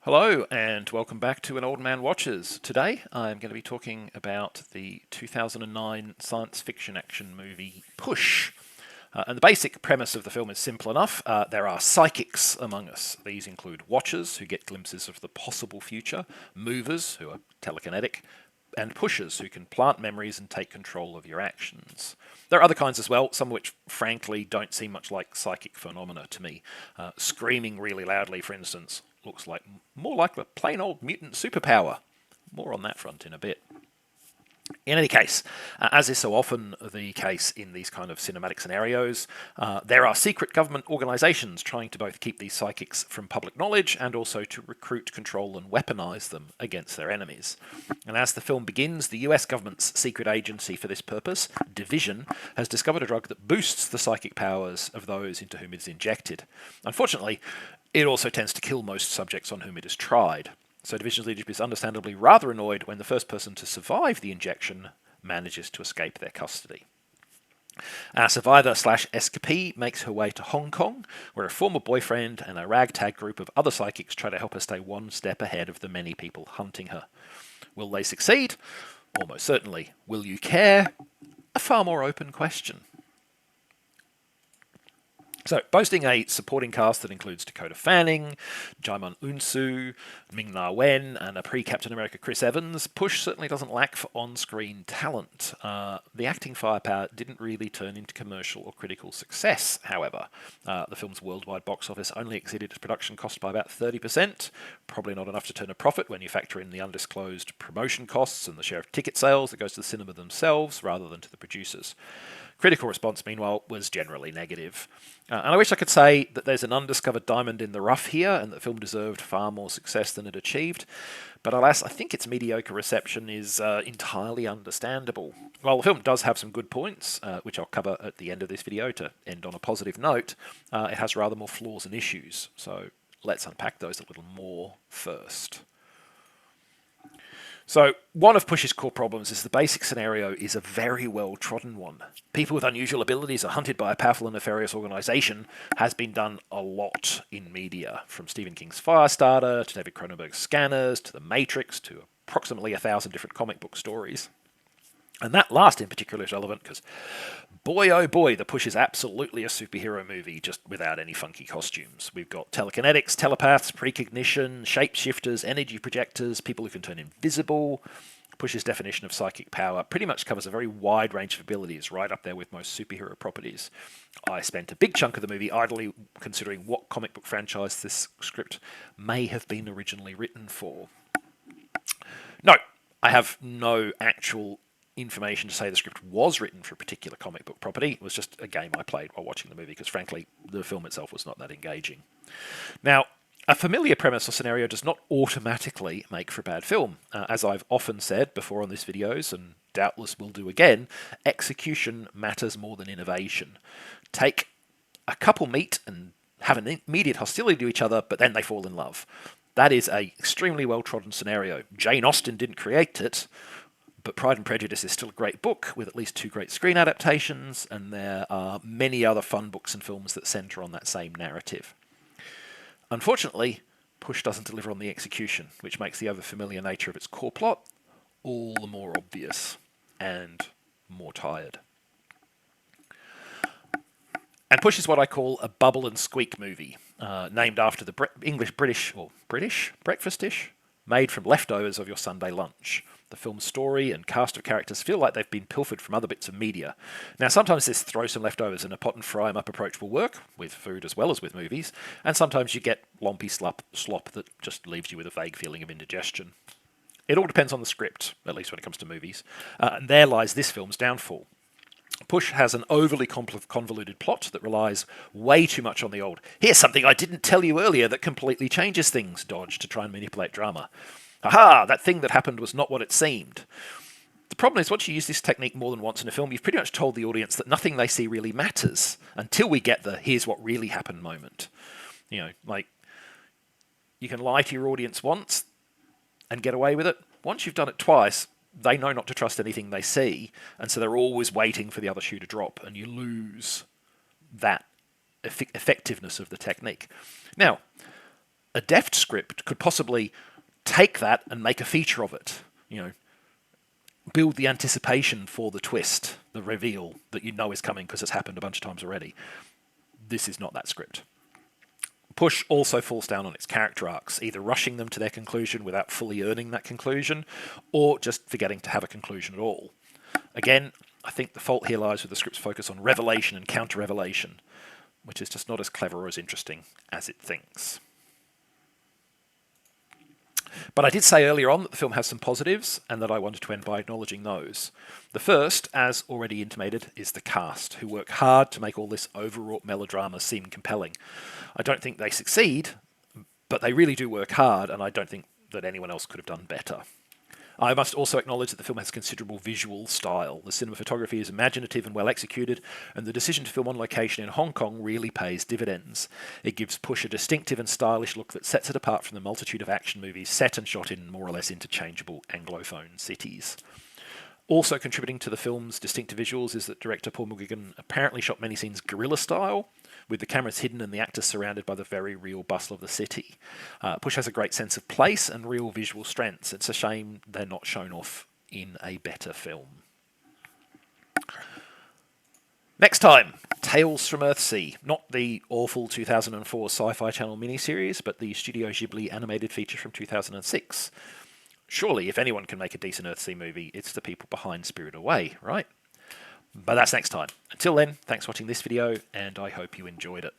Hello and welcome back to An Old Man Watches. Today I'm going to be talking about the 2009 science fiction action movie Push. And the basic premise of the film is simple enough. There are psychics among us. These include watchers who get glimpses of the possible future, movers who are telekinetic, and pushers who can plant memories and take control of your actions. There are other kinds as well, some of which frankly don't seem much like psychic phenomena to me. Screaming really loudly, for instance, looks like more like a plain old mutant superpower. More on that front in a bit. In any case, as is so often the case in these kind of cinematic scenarios, there are secret government organisations trying to both keep these psychics from public knowledge and also to recruit, control, and weaponise them against their enemies. And as the film begins, the US government's secret agency for this purpose, Division, has discovered a drug that boosts the psychic powers of those into whom it is injected. Unfortunately, it also tends to kill most subjects on whom it is tried. So Division's leadership is understandably rather annoyed when the first person to survive the injection manages to escape their custody. Our survivor slash escapee makes her way to Hong Kong, where a former boyfriend and a ragtag group of other psychics try to help her stay one step ahead of the many people hunting her. Will they succeed? Almost certainly. Will you care? A far more open question. So, boasting a supporting cast that includes Dakota Fanning, Jaimon Unsu, Ming-Na Wen, and a pre-Captain America Chris Evans, Push certainly doesn't lack for on-screen talent. The acting firepower didn't really turn into commercial or critical success, however. The film's worldwide box office only exceeded its production cost by about 30%, probably not enough to turn a profit when you factor in the undisclosed promotion costs and the share of ticket sales that goes to the cinema themselves rather than to the producers. Critical response, meanwhile, was generally negative. And I wish I could say that there's an undiscovered diamond in the rough here and that the film deserved far more success than it achieved. But alas, I think its mediocre reception is entirely understandable. While the film does have some good points, which I'll cover at the end of this video to end on a positive note, it has rather more flaws and issues. So let's unpack those a little more first. So, one of Push's core problems is the basic scenario is a very well-trodden one. People with unusual abilities are hunted by a powerful and nefarious organisation has been done a lot in media, from Stephen King's Firestarter, to David Cronenberg's Scanners, to The Matrix, to approximately 1,000 different comic book stories. And that last in particular is relevant because, boy oh boy, The Push is absolutely a superhero movie, just without any funky costumes. We've got telekinetics, telepaths, precognition, shapeshifters, energy projectors, people who can turn invisible. Push's definition of psychic power pretty much covers a very wide range of abilities, right up there with most superhero properties. I spent a big chunk of the movie idly considering what comic book franchise this script may have been originally written for. No, I have no actual information to say the script was written for a particular comic book property. It was just a game I played while watching the movie because, frankly, the film itself was not that engaging. Now, a familiar premise or scenario does not automatically make for a bad film. As I've often said before on these videos, and doubtless will do again, execution matters more than innovation. Take a couple meet and have an immediate hostility to each other, but then they fall in love. That is an extremely well-trodden scenario. Jane Austen didn't create it, but Pride and Prejudice is still a great book with at least 2 great screen adaptations, and there are many other fun books and films that centre on that same narrative. Unfortunately, Push doesn't deliver on the execution, which makes the overfamiliar nature of its core plot all the more obvious and more tired. And Push is what I call a bubble and squeak movie, named after the British breakfast dish made from leftovers of your Sunday lunch. The film's story and cast of characters feel like they've been pilfered from other bits of media. Now, sometimes this throw some leftovers in a pot and fry 'em up approach will work, with food as well as with movies, and sometimes you get lumpy slop that just leaves you with a vague feeling of indigestion. It all depends on the script, at least when it comes to movies, and there lies this film's downfall. Push has an overly convoluted plot that relies way too much on the old "here's something I didn't tell you earlier that completely changes things" dodge to try and manipulate drama. Aha, that thing that happened was not what it seemed. The problem is, once you use this technique more than once in a film, you've pretty much told the audience that nothing they see really matters until we get the "here's what really happened" moment. Like, you can lie to your audience once and get away with it. Once you've done it twice, they know not to trust anything they see, and so they're always waiting for the other shoe to drop, and you lose that effectiveness of the technique. Now, a deft script could possibly take that and make a feature of it. Build the anticipation for the twist, the reveal that you know is coming because it's happened a bunch of times already. This is not that script. Push also falls down on its character arcs, either rushing them to their conclusion without fully earning that conclusion, or just forgetting to have a conclusion at all. Again, I think the fault here lies with the script's focus on revelation and counter-revelation, which is just not as clever or as interesting as it thinks. But I did say earlier on that the film has some positives, and that I wanted to end by acknowledging those. The first, as already intimated, is the cast, who work hard to make all this overwrought melodrama seem compelling. I don't think they succeed, but they really do work hard, and I don't think that anyone else could have done better. I must also acknowledge that the film has considerable visual style. The cinematography is imaginative and well executed, and the decision to film on location in Hong Kong really pays dividends. It gives Push a distinctive and stylish look that sets it apart from the multitude of action movies set and shot in more or less interchangeable Anglophone cities. Also contributing to the film's distinctive visuals is that director Paul McGuigan apparently shot many scenes guerrilla style, with the cameras hidden and the actors surrounded by the very real bustle of the city. Push has a great sense of place and real visual strengths. It's a shame they're not shown off in a better film. Next time, Tales from Earthsea. Not the awful 2004 Sci-Fi Channel miniseries, but the Studio Ghibli animated feature from 2006. Surely, if anyone can make a decent Earthsea movie, it's the people behind Spirited Away, right? But that's next time. Until then, thanks for watching this video, and I hope you enjoyed it.